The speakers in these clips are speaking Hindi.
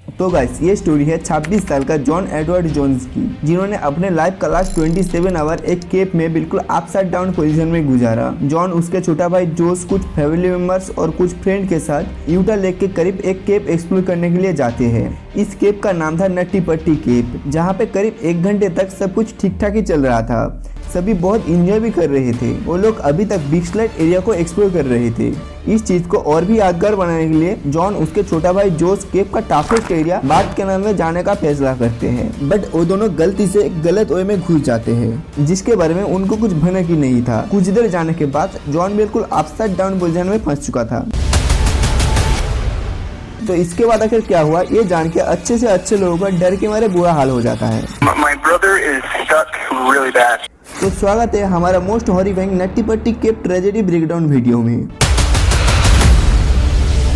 तो गाइस ये स्टोरी है 26 साल का जॉन एडवर्ड जोन्स की, जिन्होंने अपने लाइफ का लास्ट 27 आवर एक केप में बिल्कुल अपसाइड डाउन पोजीशन में गुजारा। जॉन, उसके छोटा भाई जोस, कुछ फैमिली मेंबर्स और कुछ फ्रेंड के साथ यूटा लेक के करीब एक केप एक्सप्लोर करने के लिए जाते हैं। इस केप का नाम था नट्टी पट्टी केप, जहाँ पे करीब 1 घंटे तक सब कुछ ठीक ठाक ही चल रहा था। सभी बहुत इंजॉय भी कर रहे थे। वो लोग अभी तक बिग स्लाइड एरिया को एक्सप्लोर कर रहे थे। इस चीज को और भी यादगार बनाने के लिए जॉन, उसके छोटा भाई जोस केप का टाफेस्ट एरिया बात कैनाल में जाने का फैसला करते हैं। बट वो दोनों गलती से गलत वे में घुस जाते हैं, जिसके बारे में उनको कुछ भनक ही नहीं था। कुछ देर जाने के बाद जॉन बिल्कुल अपसाइड डाउन पोजीशन में फंस चुका था। तो इसके बाद आखिर क्या हुआ, ये जान के अच्छे से अच्छे लोगों का डर के मारे बुरा हाल हो जाता है। My brother is stuck really bad. तो स्वागत है हमारा मोस्ट हॉरिफाइंग नट्टी पट्टी केप ट्रेजेडी ब्रेकडाउन वीडियो में।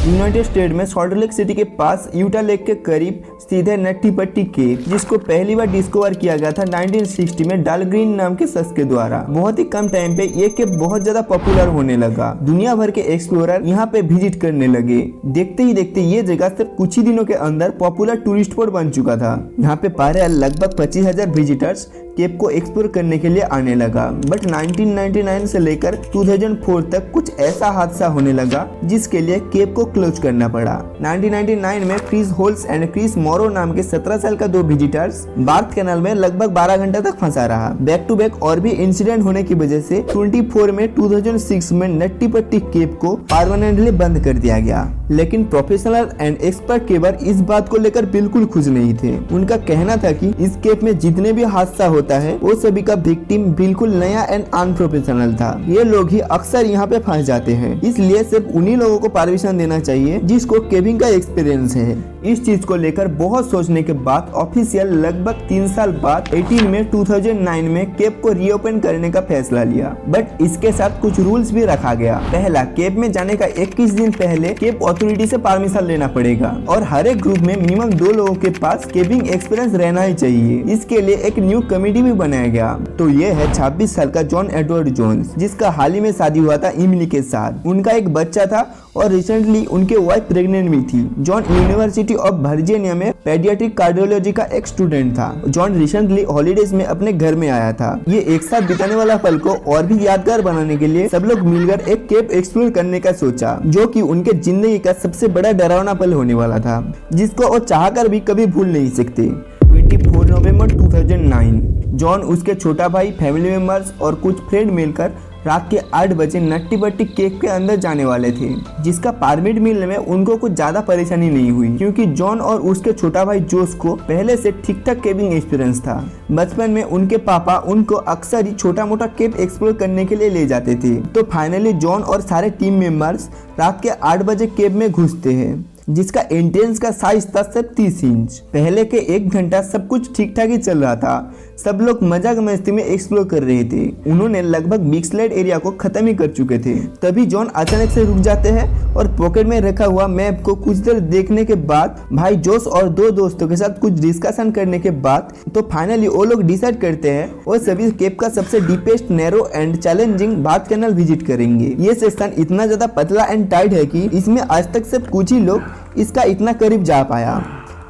यूनाइटेड स्टेट में सॉल्ट लेक सिटी के पास यूटा लेक के करीब स्थित है नट्टी पट्टी केप, जिसको पहली बार डिस्कवर किया गया था 1960 में डाल ग्रीन नाम के शख्स के द्वारा। बहुत ही कम टाइम पे ये केप बहुत ज्यादा पॉपुलर होने लगा। दुनिया भर के एक्सप्लोरर यहाँ पे विजिट करने लगे। देखते ही देखते ये जगह सिर्फ कुछ ही दिनों के अंदर पॉपुलर टूरिस्ट स्पॉट बन चुका था। यहाँ पे पारे लगभग 25,000 विजिटर्स केप को एक्सप्लोर करने के लिए आने लगा। बट 1999 से लेकर 2004 तक कुछ ऐसा हादसा होने लगा जिसके लिए केप को क्लोज करना पड़ा। 1999 में क्रिस होल्स एंड क्रिस मोरो नाम के 17 साल का 2 विजिटर्स बार्थ कैनाल में लगभग 12 घंटे तक फंसा रहा। बैक टू बैक और भी इंसिडेंट होने की वजह से 24 में 2006 में नट्टी पट्टी केप को परमानेंटली बंद कर दिया गया। लेकिन प्रोफेशनल एंड एक्सपर्ट केपर इस बात को लेकर बिल्कुल खुश नहीं थे। उनका कहना था कि इस केप में जितने भी हादसा होता है वो सभी का विक्टिम बिल्कुल नया एंड अनप्रोफेशनल था। ये लोग ही अक्सर यहाँ पे फंस जाते हैं, इसलिए सिर्फ उन्हीं लोगों को परमिशन देना चाहिए जिसको केविंग का एक्सपीरियंस है। इस चीज को लेकर बहुत सोचने के बाद ऑफिशियल लगभग 3 साल बाद 18 में 2009 में केप को रीओपन करने का फैसला लिया। बट इसके साथ कुछ रूल्स भी रखा गया। पहला, केप में जाने का 21 दिन पहले केप अथॉरिटी से परमिशन लेना पड़ेगा और हर एक ग्रुप में मिनिमम 2 लोगों के पास केविंग एक्सपीरियंस रहना ही चाहिए। इसके लिए एक न्यू कमेटी भी बनाया गया। तो ये है 26 साल का जॉन एडवर्ड जोन्स, जिसका हाल ही में शादी हुआ था इमिली के साथ। उनका एक बच्चा था और रिसेंटली उनके वाइफ प्रेग्नेंट भी थी। जॉन यूनिवर्सिटी ऑफ वर्जीनिया में पेडियाट्रिक कार्डियोलॉजी का एक स्टूडेंट था। जॉन रिसेंटली हॉलीडेज में अपने घर में आया था। ये एक साथ बिताने वाला पल को और भी यादगार बनाने के लिए सब लोग मिलकर एक केप एक्सप्लोर करने का सोचा, जो कि उनके जिंदगी का सबसे बड़ा डरावना पल होने वाला था, जिसको वो चाहकर भी कभी भूल नहीं सकते। 24 नवंबर 2009 जॉन, उसके छोटा भाई, फैमिली मेंबर्स और कुछ फ्रेंड मिलकर रात के 8 बजे नट्टी पट्टी केप के अंदर जाने वाले थे, जिसका परमिट मिलने में उनको कुछ ज्यादा परेशानी नहीं हुई, क्योंकि जॉन और उसके छोटा भाई जोस को पहले से ठीक ठाक केविंग एक्सपीरियंस था। बचपन में उनके पापा उनको अक्सर ही छोटा मोटा केप एक्सप्लोर करने के लिए ले जाते थे। तो फाइनली जॉन और सारे टीम मेंबर्स रात के 8 बजे केप में घुसते हैं, जिसका एंट्रेंस का साइज था सिर्फ 30 इंच। पहले के 1 घंटा सब कुछ ठीक ठाक ही चल रहा था। सब लोग मजाक मस्ती में एक्सप्लोर कर रहे थे। उन्होंने लगभग बिग स्लाइड एरिया को खत्म ही कर चुके थे। तभी जॉन अचानक से रुक जाते हैं और पॉकेट में रखा हुआ मैप को कुछ देर देखने के बाद भाई जोस और 2 दोस्तों के साथ कुछ डिस्कशन करने के बाद तो फाइनली वो लोग डिसाइड करते हैं वो सभी केप का सबसे deepest, narrow and challenging bath canal visit करेंगे। ये सेक्शन इतना ज्यादा पतला एंड टाइट है कि इसमें आज तक सिर्फ कुछ ही लोग इसका इतना करीब जा पाया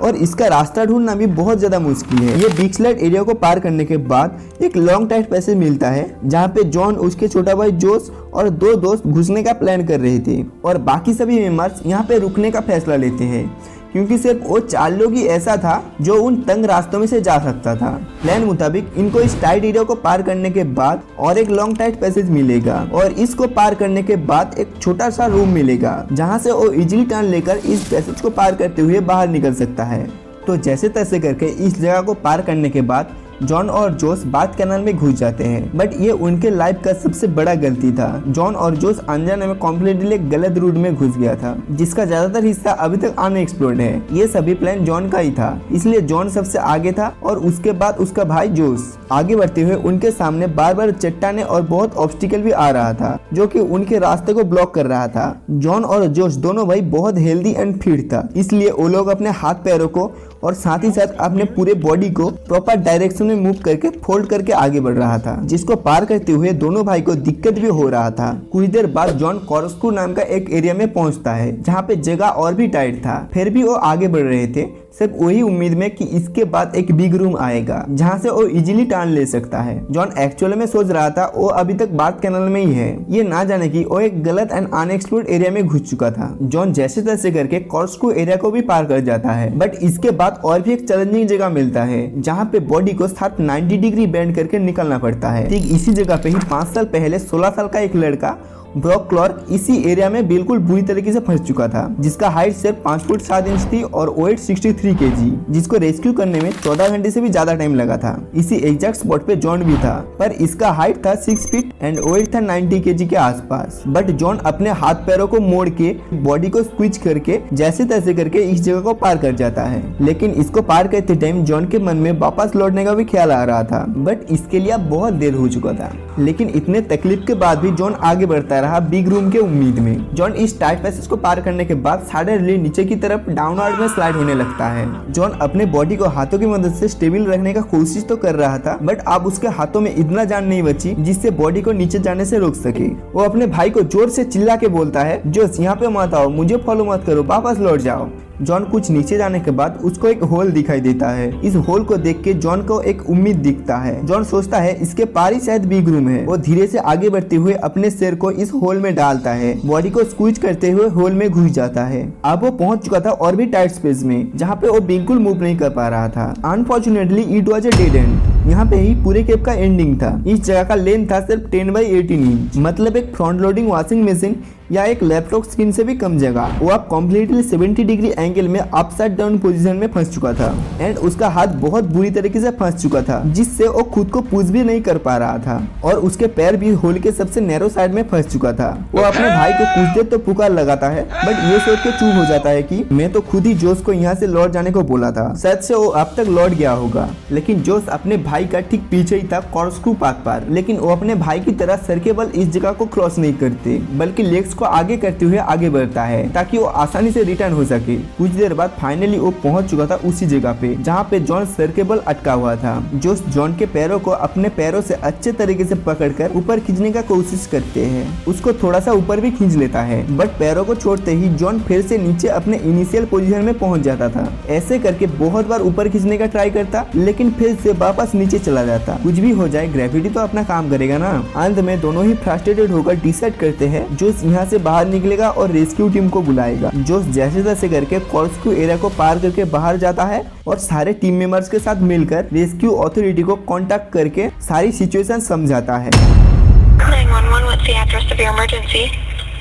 और इसका रास्ता ढूंढना भी बहुत ज्यादा मुश्किल है। ये बिग स्लाइड एरिया को पार करने के बाद एक लॉन्ग टाइट पैसेज मिलता है, जहाँ पे जॉन, उसके छोटा भाई जोस और 2 दोस्त घुसने का प्लान कर रहे थे और बाकी सभी मेंबर्स यहाँ पे रुकने का फैसला लेते हैं, क्योंकि सिर्फ वो 4 लोग ही ऐसा था जो उन तंग रास्तों में से जा सकता था। प्लान मुताबिक इनको इस टाइट एरिया को पार करने के बाद और एक लॉन्ग टाइट पैसेज मिलेगा और इसको पार करने के बाद एक छोटा सा रूम मिलेगा, जहां से वो इजीली टर्न लेकर इस पैसेज को पार करते हुए बाहर निकल सकता है। तो जैसे तैसे करके इस जगह को पार करने के बाद जॉन और जोस बाथ कैनाल में घुस जाते हैं। बट ये उनके लाइफ का सबसे बड़ा गलती था। जॉन और जोस अनजाने में कॉम्प्लीटली गलत रूट में घुस गया था, जिसका ज्यादातर हिस्सा अभी तक अनएक्सप्लोर्ड है। ये सभी प्लान जॉन का ही था, इसलिए जॉन सबसे आगे था और उसके बाद उसका भाई जोस। आगे बढ़ते हुए उनके सामने बार बार चट्टाने और बहुत ऑब्स्टिकल भी आ रहा था, जो कि उनके रास्ते को ब्लॉक कर रहा था। जॉन और जोस दोनों भाई बहुत हेल्दी एंड फिट था, इसलिए वो लोग अपने हाथ पैरों को और साथ ही साथ अपने पूरे बॉडी को प्रॉपर डायरेक्शन में मूव करके फोल्ड करके आगे बढ़ रहा था, जिसको पार करते हुए दोनों भाई को दिक्कत भी हो रहा था। कुछ देर बाद जॉन कॉर्स्कू नाम का एक एरिया में पहुंचता है, जहाँ पे जगह और भी टाइट था। फिर भी वो आगे बढ़ रहे थे। सिर्फ वही उम्मीद में कि इसके बाद एक बिग रूम आएगा जहां से वो इजीली टान ले सकता है। जॉन एक्चुअली में सोच रहा था वो अभी तक बाथ कैनल में ही है, ये ना जाने की वो एक गलत एंड अनएक्सप्लोर्ड एरिया में घुस चुका था। जॉन जैसे तैसे करके कॉर्स्को एरिया को भी पार कर जाता है, बट इसके बाद और भी एक चैलेंजिंग जगह मिलता है जहाँ पे बॉडी को साथ 90 डिग्री बेंड करके निकलना पड़ता है। ठीक इसी जगह पे ही 5 साल पहले 16 साल का एक लड़का ब्रॉक क्लार्क इसी एरिया में बिल्कुल बुरी तरीके से फंस चुका था, जिसका हाइट सिर्फ 5 फुट 7 इंच थी और वेट 63 kg, जिसको रेस्क्यू करने में 14 घंटे से भी ज्यादा टाइम लगा था। इसी एग्जैक्ट स्पॉट पे जॉन भी था, पर इसका हाइट था 6 फीट एंड वेट था 90 kg के आसपास। बट जॉन अपने हाथ पैरों को मोड़ के बॉडी को स्क्विच करके जैसे तैसे करके इस जगह को पार कर जाता है। लेकिन इसको पार करते टाइम जॉन के मन में वापस लौटने का भी ख्याल आ रहा था, बट इसके लिए अब बहुत देर हो चुका था। लेकिन इतने तकलीफ के बाद भी जॉन आगे बढ़ता रहा बिग रूम के उम्मीद में। जॉन इस टाइट पैसेज को पार करने के बाद सडनली नीचे की तरफ डाउनवर्ड में स्लाइड होने लगता है। जॉन अपने बॉडी को हाथों की मदद से स्टेबल रखने का कोशिश तो कर रहा था, बट अब उसके हाथों में इतना जान नहीं बची जिससे बॉडी को नीचे जाने से रोक सके। वो अपने भाई को जोर से चिल्ला के बोलता है, जोश यहाँ पे मत आओ, मुझे फॉलो मत करो, वापस लौट जाओ। जॉन कुछ नीचे जाने के बाद उसको एक होल दिखाई देता है। इस होल को देख के जॉन को एक उम्मीद दिखता है। जॉन सोचता है इसके पार ही शायद बिग रूम है। वो धीरे से आगे बढ़ते हुए अपने सिर को इस होल में डालता है, बॉडी को स्क्वीज करते हुए होल में घुस जाता है। अब वो पहुंच चुका था और भी टाइट स्पेस में, जहाँ पे वो बिल्कुल मूव नहीं कर पा रहा था। Unfortunately it was a dead and. यहाँ पे ही पूरे केप का एंडिंग था। इस जगह का लेंथ था सिर्फ 10x18 इंच, मतलब एक फ्रंट लोडिंग वॉशिंग मशीन या एक लैपटॉप स्क्रीन से भी कम जगह। वो अब कम्प्लीटली 70 डिग्री एंगल में अपसाइड डाउन पोजीशन में फंस चुका था एंड उसका हाथ बहुत बुरी तरीके से फंस चुका था, जिससे वो खुद को पुश भी नहीं कर पा रहा था और उसके पैर भी होल के सबसे नैरो साइड में फंस चुका था। वो अपने भाई को कुछ देर तो पुकार लगाता है, बट ये सोच के चुप हो जाता है कि मैं तो खुद ही जोश को यहाँ से लौट जाने को बोला था, शायद से वो अब तक लौट गया होगा। लेकिन जोश अपने भाई का ठीक पीछे ही था कॉर्स्क्रू पाथ पर, लेकिन वो अपने भाई की तरह सर के बल इस जगह को क्रॉस नहीं करते, बल्कि लेग्स को आगे करते हुए आगे बढ़ता है ताकि वो आसानी से रिटर्न हो सके। कुछ देर बाद फाइनली वो पहुंच चुका था उसी जगह पे जहाँ पे जॉन सर के बल अटका हुआ था। जोश जॉन के पैरों को अपने पैरों से अच्छे तरीके से पकड़कर ऊपर खींचने का कोशिश करते हैं। उसको थोड़ा सा ऊपर भी खींच लेता है, बट पैरों को छोड़ते ही जॉन फिर से नीचे अपने इनिशियल पोजीशन में पहुंच जाता था। ऐसे करके बहुत बार ऊपर खींचने का ट्राई करता, लेकिन फिर से वापस नीचे चला जाता। कुछ भी हो जाए, ग्रेविटी तो अपना काम करेगा ना। अंत में दोनों ही फ्रस्ट्रेटेड होकर डिसाइड करते हैं जोश यहाँ से बाहर निकलेगा और रेस्क्यू टीम को बुलाएगा। जोश जैसे तैसे करके कॉर्स्क्रू एरिया को पार करके बाहर जाता है और सारे टीम मेंबर्स के साथ मिलकर रेस्क्यू अथॉरिटी को कांटेक्ट करके सारी सिचुएशन समझाता है। 911, what's the address of your emergency?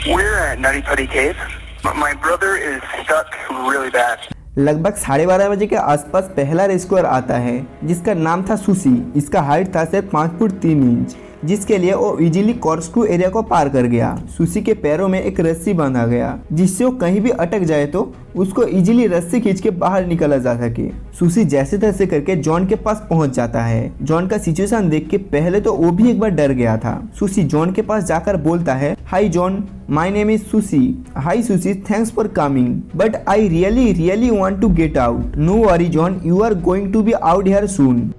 We're at Nutty Putty Cave. My brother is stuck really bad. लगभग 12:30 बजे के आसपास पहला रेस्क्यूअर आता है, जिसका नाम था सुसी। इसका हाइट था सिर्फ 5 फुट 3 इंच, जिसके लिए वो इजीली कॉर्स्क्रू एरिया को पार कर गया। सुसी के पैरों में एक रस्सी बांधा गया, जिससे वो कहीं भी अटक जाए तो उसको इजीली रस्सी खींच के बाहर निकाला जा सके। सुसी जैसे तैसे करके जॉन के पास पहुंच जाता है। जॉन का सिचुएशन देख के पहले तो वो भी एक बार डर गया था। सुसी जॉन के पास जाकर बोलता है, hi John, my name is Susie. Hi Susie, thanks for coming, but I really want to get out. No worry John, you are going to be out here soon.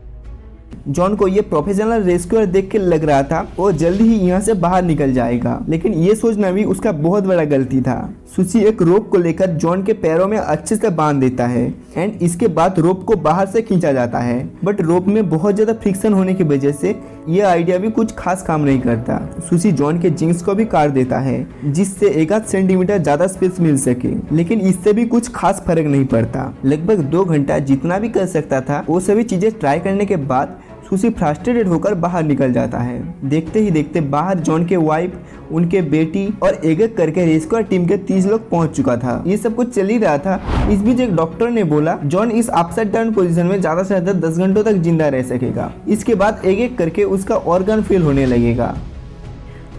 John को ये प्रोफेशनल रेस्क्यूअर देख के लग रहा था वो जल्दी ही यहाँ से बाहर निकल जाएगा, लेकिन ये सोचना भी उसका बहुत बड़ा गलती था। सुसी एक रोप को लेकर जॉन के पैरों में अच्छे से बांध देता है एंड इसके बाद रोप को बाहर से खींचा जाता है, बट रोप में बहुत ज्यादा फ्रिक्शन होने की वजह से ये आइडिया भी कुछ खास काम नहीं करता। सुसी जॉन के जिंक्स को भी काट देता है, जिससे 1 सेंटीमीटर ज्यादा स्पेस मिल सके, लेकिन इससे भी कुछ खास फर्क नहीं पड़ता। लगभग 2 घंटा जितना भी कर सकता था वो सभी चीजें ट्राई करने के बाद सुसी फ्रस्ट्रेटेड होकर बाहर निकल जाता है। देखते ही देखते बाहर जॉन के वाइफ, उनके बेटी और एक करके रेस्क्यू टीम के 30 लोग पहुंच चुका था। ये सब कुछ चल ही रहा था। इस बीच एक डॉक्टर ने बोला जॉन इस अपसाइड डाउन पोजीशन में ज्यादा से ज्यादा 10 घंटों तक जिंदा रह सकेगा। इसके बाद एक करके उसका ऑर्गन फेल होने लगेगा।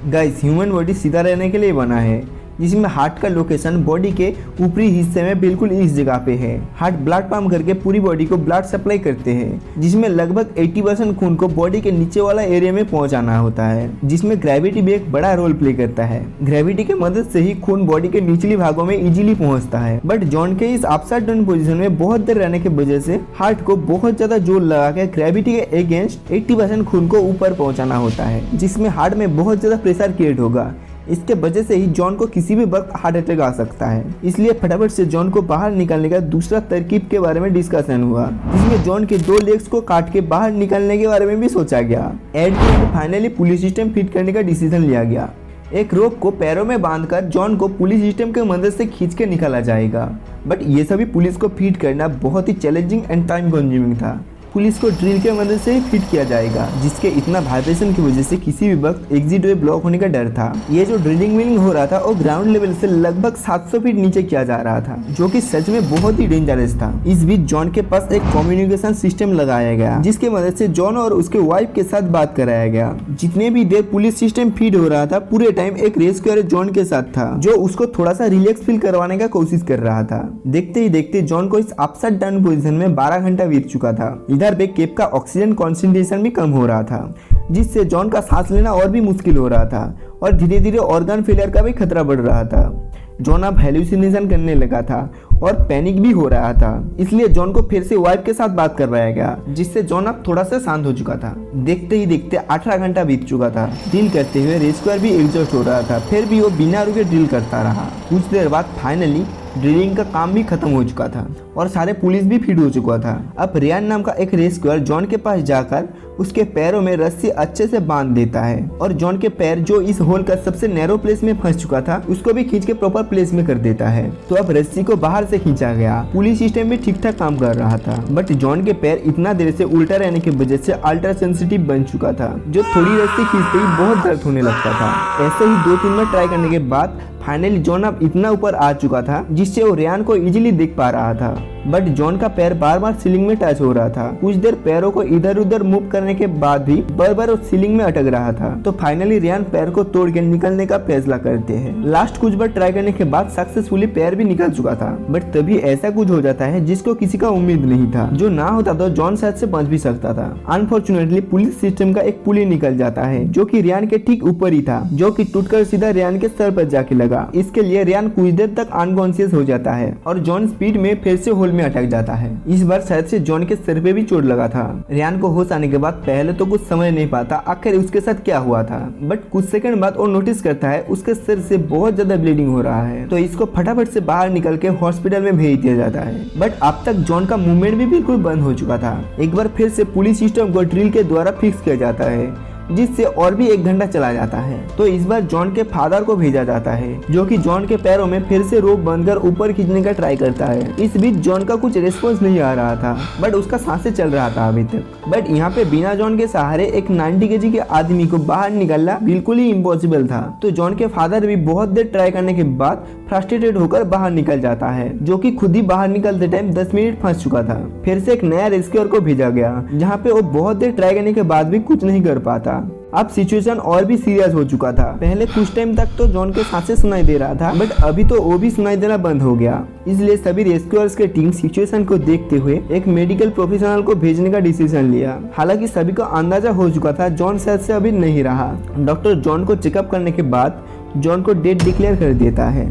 गाइस, ह्यूमन बॉडी सीधा रहने के लिए बना है, जिसमें हार्ट का लोकेशन बॉडी के ऊपरी हिस्से में बिल्कुल इस जगह पे है। हार्ट ब्लड पंप करके पूरी बॉडी को ब्लड सप्लाई करते हैं, जिसमें लगभग 80% खून को बॉडी के नीचे वाला एरिया में पहुंचाना होता है, जिसमें ग्रेविटी भी एक बड़ा रोल प्ले करता है। ग्रेविटी की मदद से ही खून बॉडी के निचली भागों में इजीली पहुंचता है, बट जॉन के इस अपसाइड डाउन पोजीशन में बहुत देर रहने की वजह से हार्ट को बहुत ज्यादा जोर लगा के ग्रेविटी के अगेंस्ट 80% खून को ऊपर पहुंचाना होता है, जिसमें हार्ट में बहुत ज्यादा प्रेशर क्रिएट होगा। इसके वजह से ही जॉन को किसी भी वक्त हार्ट अटैक आ सकता है। इसलिए फटाफट से जॉन को बाहर निकालने का दूसरा तरकीब के बारे में डिस्कशन हुआ, जिसमें जॉन के 2 लेग्स को काट के बाहर निकालने के बारे में भी सोचा गया। At the end finally police system fit करने का डिसीजन लिया गया। एक रोप को पैरों में बांधकर जॉन को पुलिस सिस्टम के मदद से खींच के निकाला जाएगा। बट ये सभी पुलिस को फिट करना बहुत ही चैलेंजिंग एंड टाइम कंज्यूमिंग था। पुलिस को ड्रिल के मदद से ही फिट किया जाएगा, जिसके इतना वाइब्रेशन की वजह से किसी भी वक्त एग्जिट वे ब्लॉक होने का डर था। ये जो ड्रिलिंग विलिंग हो रहा था वो ग्राउंड लेवल से लगभग 700 फीट नीचे किया जा रहा था, जो कि सच में बहुत ही डेंजरस था। इस बीच जॉन के पास एक कम्युनिकेशन सिस्टम लगाया गया, जिसके मदद से जॉन और उसके वाइफ के साथ बात कराया गया। जितने भी देर पुलिस सिस्टम फीड हो रहा था, पूरे टाइम एक रेस्क्यूअर जॉन के साथ था, जो उसको थोड़ा सा रिलैक्स फील करवाने का कोशिश कर रहा था। देखते ही देखते जॉन को इस अपसाइड डाउन पोजीशन में 12 घंटा बीत चुका था। इधर पे केप का ऑक्सीजन कॉन्सेंट्रेशन भी कम हो रहा था, जिससे जॉन का सांस लेना और भी मुश्किल हो रहा था और धीरे धीरे ऑर्गन फेलियर का भी खतरा बढ़ रहा था। जॉन अब हेलुसिनेशन करने लगा था और पैनिक भी हो रहा था। इसलिए जॉन को फिर से वाइफ के साथ बात करवाया गया, जिससे जॉन अब थोड़ा सा शांत हो चुका था। देखते ही देखते 18 घंटा बीत चुका था। ड्रिल करते हुए रेस्क्यूअर भी एग्जॉस्ट हो रहा था, फिर भी वो बिना रुके ड्रिल करता रहा। कुछ देर बाद फाइनली ड्रिलिंग का काम भी खत्म हो चुका था और सारे पुलिस भी फिट हो चुका था। अब रियान नाम का एक रेस्क्यूअर जॉन के पास जाकर उसके पैरों में रस्सी अच्छे से बांध देता है और जॉन के पैर जो इस होल का सबसे नैरो प्लेस में फंस चुका था, उसको भी खींच के प्रॉपर प्लेस में कर देता है। तो अब रस्सी को बाहर से खींचा गया। पुलिस सिस्टम भी ठीक ठाक काम कर रहा था, बट जॉन के पैर इतना देर से उल्टा रहने की वजह से अल्ट्रा सेंसिटिव बन चुका था, जो थोड़ी रस्सी खींचते ही बहुत दर्द होने लगता था। ऐसे ही 2-3 बार ट्राई करने के बाद फाइनली जॉन अब इतना ऊपर आ चुका था, जिससे वो रियान को इजीली देख पा रहा था। बट जॉन का पैर बार बार सीलिंग में टच हो रहा था। कुछ देर पैरों को इधर उधर मूव करने के बाद भी बार बार वो सीलिंग में अटक रहा था। तो फाइनली रियान पैर को तोड़ के निकलने का फैसला करते हैं। लास्ट कुछ बार ट्राई करने के बाद सक्सेसफुली पैर भी निकल चुका था, बट तभी ऐसा कुछ हो जाता है जिसको किसी का उम्मीद नहीं था। जो ना होता तो जॉन शायद से बच भी सकता था। अनफॉर्चुनेटली पुलिस सिस्टम का एक पुली निकल जाता है, जो कि रियान के ठीक ऊपर ही था, जो कि टूटकर सीधा रियान के सर पर जाके लगा। इसके लिए रियान कुछ देर तक अनकॉन्शियस हो जाता है और जॉन स्पीड में फिर से होल में अटक जाता है। इस बार शायद से जॉन के सिर पे भी चोट लगा था। रियान को होश आने के बाद पहले तो कुछ समझ नहीं पाता आखिर उसके साथ क्या हुआ था, बट कुछ सेकंड बाद वो नोटिस करता है उसके सिर से बहुत ज्यादा ब्लीडिंग हो रहा है। तो इसको फटाफट से बाहर निकल के हॉस्पिटल में भेज दिया जाता है। बट अब तक जॉन का मूवमेंट भी बिल्कुल बंद हो चुका था। एक बार फिर से पुलिस सिस्टम को ड्रिल के द्वारा फिक्स किया जाता है, जिससे और भी 1 घंटा चला जाता है। तो इस बार जॉन के फादर को भेजा जाता है, जो कि जॉन के पैरों में फिर से रोप बांधकर ऊपर खींचने का ट्राई करता है। इस बीच जॉन का कुछ रिस्पॉन्स नहीं आ रहा था, बट उसका सांसें चल रहा था अभी तक। बट यहाँ पे बिना जॉन के सहारे एक 90 kg के आदमी को बाहर निकालना बिल्कुल ही इम्पॉसिबल था। तो जॉन के फादर भी बहुत देर ट्राई करने के बाद फ्रस्ट्रेटेड होकर बाहर निकल जाता है, जो कि खुद ही बाहर निकलते टाइम 10 मिनट फंस चुका था। फिर से एक नया रेस्क्यूअर को भेजा गया, जहाँ पे वो बहुत देर ट्राई करने के बाद भी कुछ नहीं कर पाता। अब सिचुएशन और भी सीरियस हो चुका था। पहले कुछ टाइम तक तो जॉन के सांसें सुनाई दे रहा था, बट अभी तो वो भी सुनाई देना बंद हो गया। इसलिए सभी रेस्क्यूअर्स के टीम सिचुएशन को देखते हुए एक मेडिकल प्रोफेशनल को भेजने का डिसीजन लिया। हालांकि सभी को अंदाजा हो चुका था जॉन शायद से अभी नहीं रहा। डॉक्टर जॉन को चेकअप करने के बाद जॉन को डेड डिक्लेयर कर देता है।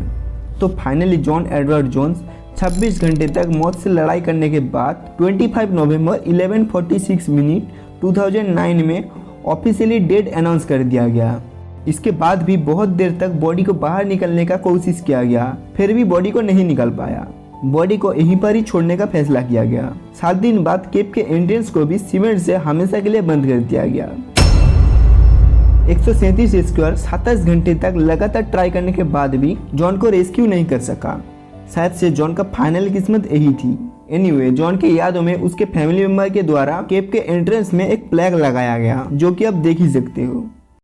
तो फाइनली जॉन एडवर्ड जोन्स 26 घंटे तक मौत से लड़ाई करने के बाद 25 नवंबर 11:46 मिनट 2009 में ऑफिशियली डेड अनाउंस कर दिया गया। इसके बाद भी बहुत देर तक बॉडी को बाहर निकलने का कोशिश किया गया, फिर भी बॉडी को नहीं निकल पाया। बॉडी को यहीं पर ही छोड़ने का फैसला किया गया। 7 दिन बाद केप के एंट्रेंस को भी सीमेंट से हमेशा के लिए बंद कर दिया गया। 137 रेस्क्यूअर 27 घंटे तक लगातार ट्राई करने के बाद भी जॉन को रेस्क्यू नहीं कर सका। शायद से जॉन का फाइनल किस्मत यही थी। एनीवे, जॉन के यादों में उसके फैमिली मेंबर के द्वारा केप के एंट्रेंस में एक फ्लैग लगाया गया, जो कि आप देख ही सकते हो।